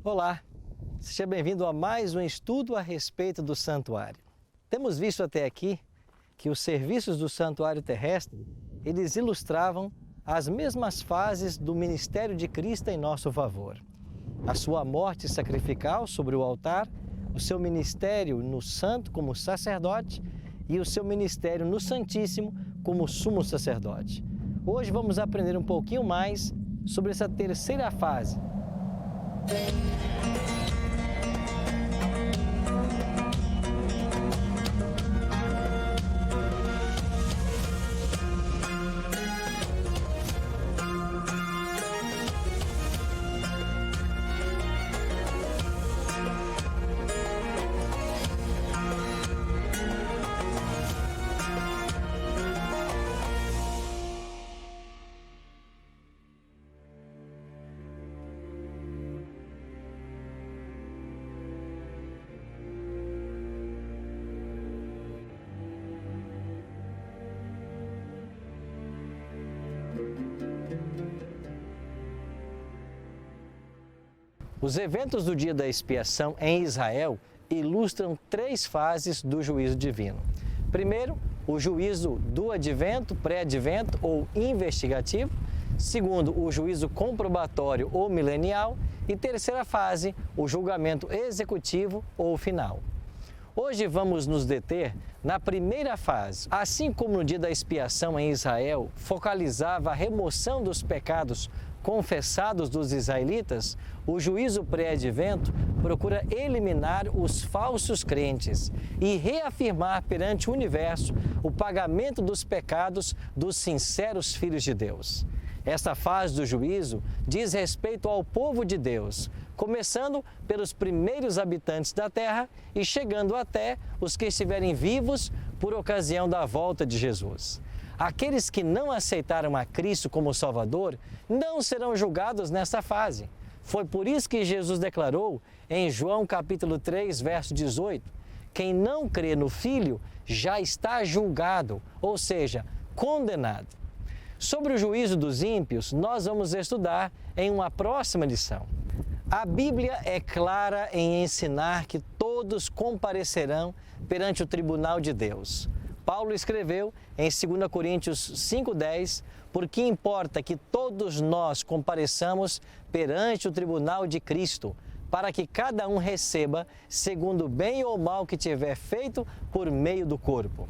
Olá, seja bem-vindo a mais um estudo a respeito do santuário. Temos visto até aqui que os serviços do santuário terrestre, eles ilustravam as mesmas fases do ministério de Cristo em nosso favor. A sua morte sacrificial sobre o altar, o seu ministério no santo como sacerdote e o seu ministério no santíssimo como sumo sacerdote. Hoje vamos aprender um pouquinho mais sobre essa terceira fase. Os eventos do dia da expiação em Israel ilustram três fases do juízo divino. Primeiro, o juízo do advento, pré-advento ou investigativo. Segundo, o juízo comprobatório ou milenial. E terceira fase, o julgamento executivo ou final. Hoje vamos nos deter na primeira fase. Assim como no dia da expiação em Israel focalizava a remoção dos pecados confessados dos israelitas, o juízo pré-advento procura eliminar os falsos crentes e reafirmar perante o universo o pagamento dos pecados dos sinceros filhos de Deus. Esta fase do juízo diz respeito ao povo de Deus, começando pelos primeiros habitantes da terra e chegando até os que estiverem vivos por ocasião da volta de Jesus. Aqueles que não aceitaram a Cristo como Salvador não serão julgados nesta fase. Foi por isso que Jesus declarou em João capítulo 3, verso 18, quem não crê no Filho já está julgado, ou seja, condenado. Sobre o juízo dos ímpios, nós vamos estudar em uma próxima lição. A Bíblia é clara em ensinar que todos comparecerão perante o tribunal de Deus. Paulo escreveu em 2 Coríntios 5,10, porque importa que todos nós compareçamos perante o tribunal de Cristo, para que cada um receba segundo o bem ou mal que tiver feito por meio do corpo.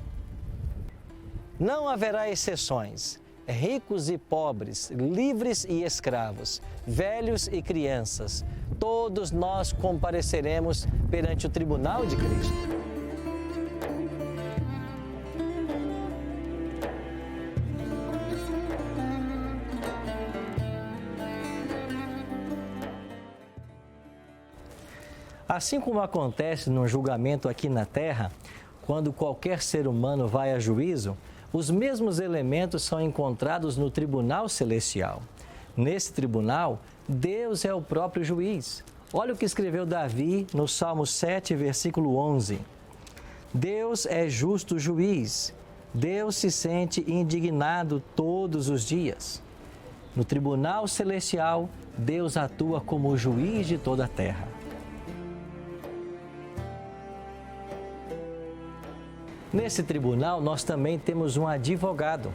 Não haverá exceções. Ricos e pobres, livres e escravos, velhos e crianças, todos nós compareceremos perante o tribunal de Cristo. Assim como acontece no julgamento aqui na Terra, quando qualquer ser humano vai a juízo, os mesmos elementos são encontrados no tribunal celestial. Nesse tribunal, Deus é o próprio juiz. Olha o que escreveu Davi no Salmo 7, versículo 11. Deus é justo juiz. Deus se sente indignado todos os dias. No tribunal celestial, Deus atua como o juiz de toda a terra. Nesse tribunal, nós também temos um advogado.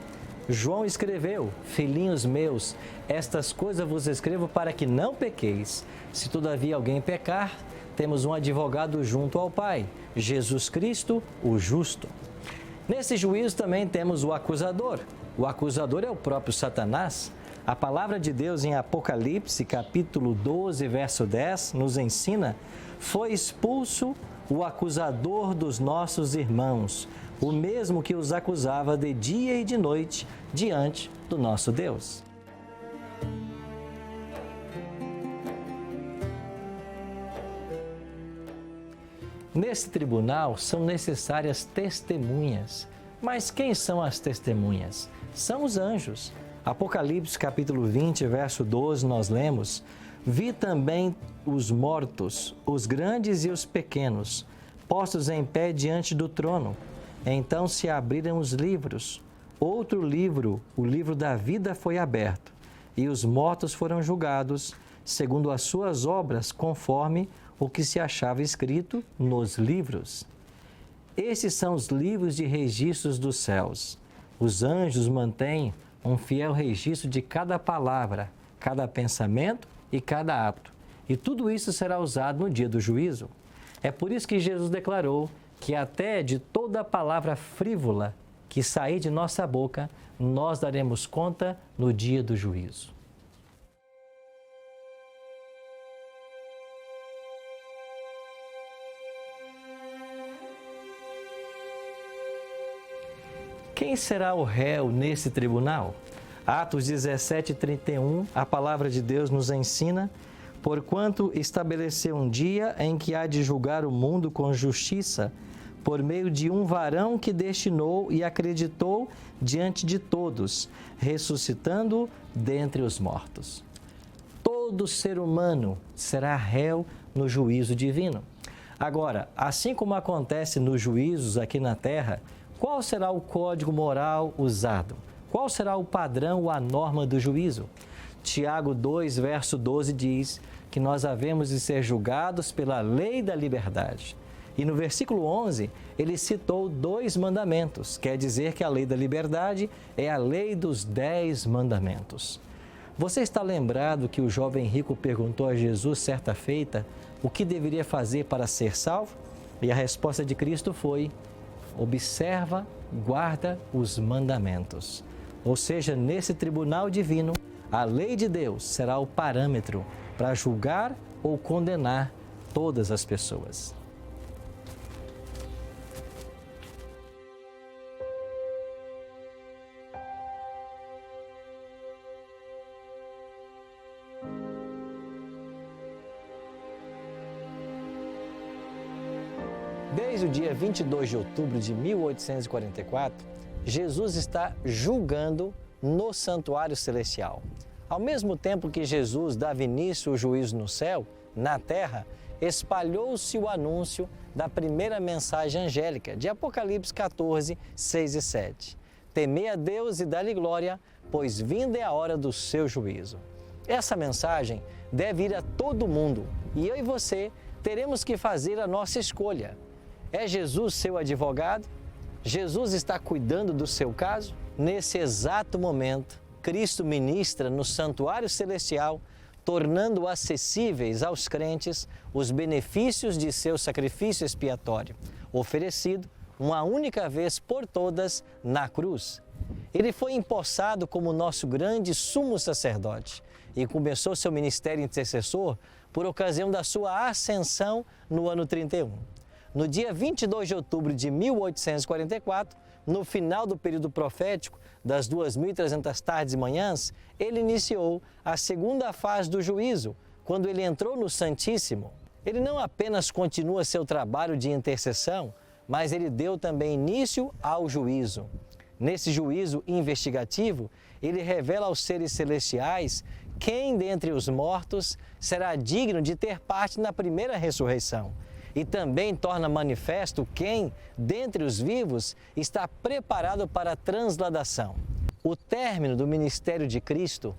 João escreveu, filhinhos meus, estas coisas vos escrevo para que não pequeis. Se todavia alguém pecar, temos um advogado junto ao Pai, Jesus Cristo, o justo. Nesse juízo também temos o acusador. O acusador é o próprio Satanás. A palavra de Deus em Apocalipse, capítulo 12, verso 10, nos ensina, foi expulso o acusador dos nossos irmãos, o mesmo que os acusava de dia e de noite diante do nosso Deus. Nesse tribunal são necessárias testemunhas. Mas quem são as testemunhas? São os anjos. Apocalipse capítulo 20, verso 12, nós lemos: vi também os mortos, os grandes e os pequenos, postos em pé diante do trono. Então se abriram os livros. Outro livro, o livro da vida, foi aberto, e os mortos foram julgados segundo as suas obras, conforme o que se achava escrito nos livros. Estes são os livros de registros dos céus. Os anjos mantêm um fiel registro de cada palavra, cada pensamento e cada ato. E tudo isso será usado no dia do juízo. É por isso que Jesus declarou que até de toda palavra frívola que sair de nossa boca, nós daremos conta no dia do juízo. Quem será o réu nesse tribunal? Atos 17:31, a palavra de Deus nos ensina: porquanto estabeleceu um dia em que há de julgar o mundo com justiça, por meio de um varão que destinou e acreditou diante de todos, ressuscitando dentre os mortos. Todo ser humano será réu no juízo divino. Agora, assim como acontece nos juízos aqui na terra, qual será o código moral usado? Qual será o padrão ou a norma do juízo? Tiago 2, verso 12 diz que nós havemos de ser julgados pela lei da liberdade. E no versículo 11, ele citou 2 mandamentos, quer dizer que a lei da liberdade é a lei dos 10 mandamentos. Você está lembrado que o jovem rico perguntou a Jesus certa feita o que deveria fazer para ser salvo? E a resposta de Cristo foi: observa, guarda os mandamentos. Ou seja, nesse tribunal divino, a lei de Deus será o parâmetro para julgar ou condenar todas as pessoas. Desde o dia 22 de outubro de 1844, Jesus está julgando no santuário celestial. Ao mesmo tempo que Jesus dava início ao juízo no céu, na terra, espalhou-se o anúncio da primeira mensagem angélica de Apocalipse 14, 6 e 7. Temei a Deus e dá-lhe glória, pois vinda é a hora do seu juízo. Essa mensagem deve ir a todo mundo e eu e você teremos que fazer a nossa escolha. É Jesus seu advogado? Jesus está cuidando do seu caso? Nesse exato momento, Cristo ministra no santuário celestial, tornando acessíveis aos crentes os benefícios de seu sacrifício expiatório, oferecido uma única vez por todas na cruz. Ele foi empossado como nosso grande sumo sacerdote e começou seu ministério intercessor por ocasião da sua ascensão no ano 31. No dia 22 de outubro de 1844, no final do período profético das 2.300 tardes e manhãs, ele iniciou a segunda fase do juízo, quando ele entrou no Santíssimo. Ele não apenas continua seu trabalho de intercessão, mas ele deu também início ao juízo. Nesse juízo investigativo, ele revela aos seres celestiais quem dentre os mortos será digno de ter parte na primeira ressurreição. E também torna manifesto quem, dentre os vivos, está preparado para a transladação. O término do ministério de Cristo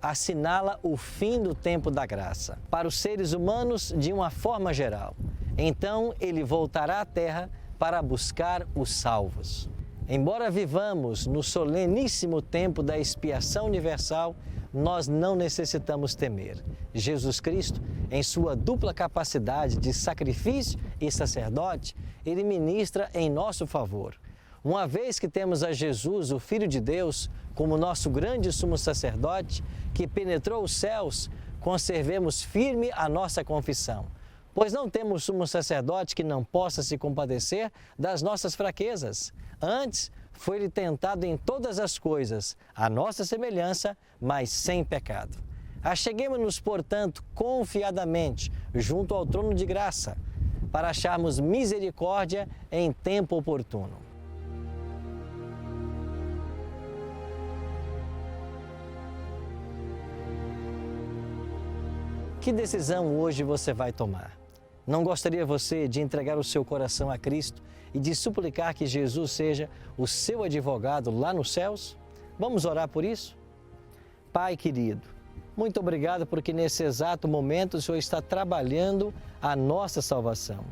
assinala o fim do tempo da graça, para os seres humanos de uma forma geral. Então, ele voltará à terra para buscar os salvos. Embora vivamos no soleníssimo tempo da expiação universal, nós não necessitamos temer. Jesus Cristo, em sua dupla capacidade de sacrifício e sacerdote, ele ministra em nosso favor. Uma vez que temos a Jesus, o Filho de Deus, como nosso grande sumo sacerdote, que penetrou os céus, conservemos firme a nossa confissão. Pois não temos sumo sacerdote que não possa se compadecer das nossas fraquezas. Antes, foi-lhe tentado em todas as coisas, à nossa semelhança, mas sem pecado. Acheguemo-nos, portanto, confiadamente junto ao trono de graça, para acharmos misericórdia em tempo oportuno. Que decisão hoje você vai tomar? Não gostaria você de entregar o seu coração a Cristo e de suplicar que Jesus seja o seu advogado lá nos céus? Vamos orar por isso? Pai querido, Muito obrigado porque nesse exato momento o Senhor está trabalhando a nossa salvação.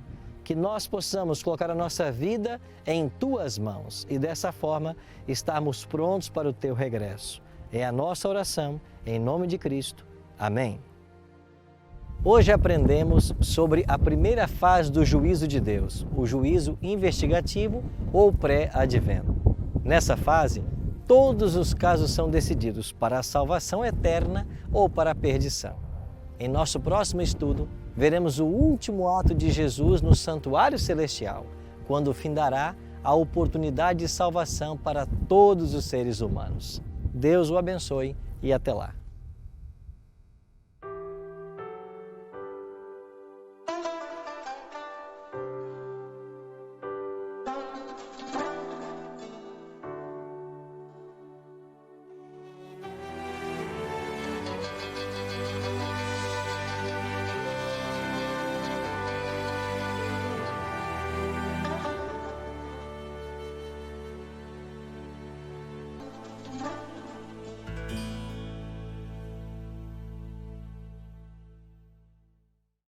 Que nós possamos colocar a nossa vida em Tuas mãos e dessa forma estarmos prontos para o Teu regresso. É a nossa oração, em nome de Cristo. Amém. Hoje aprendemos sobre a primeira fase do juízo de Deus, o juízo investigativo ou pré-advento. Nessa fase, todos os casos são decididos para a salvação eterna ou para a perdição. Em nosso próximo estudo, veremos o último ato de Jesus no santuário celestial, quando findará a oportunidade de salvação para todos os seres humanos. Deus o abençoe e até lá.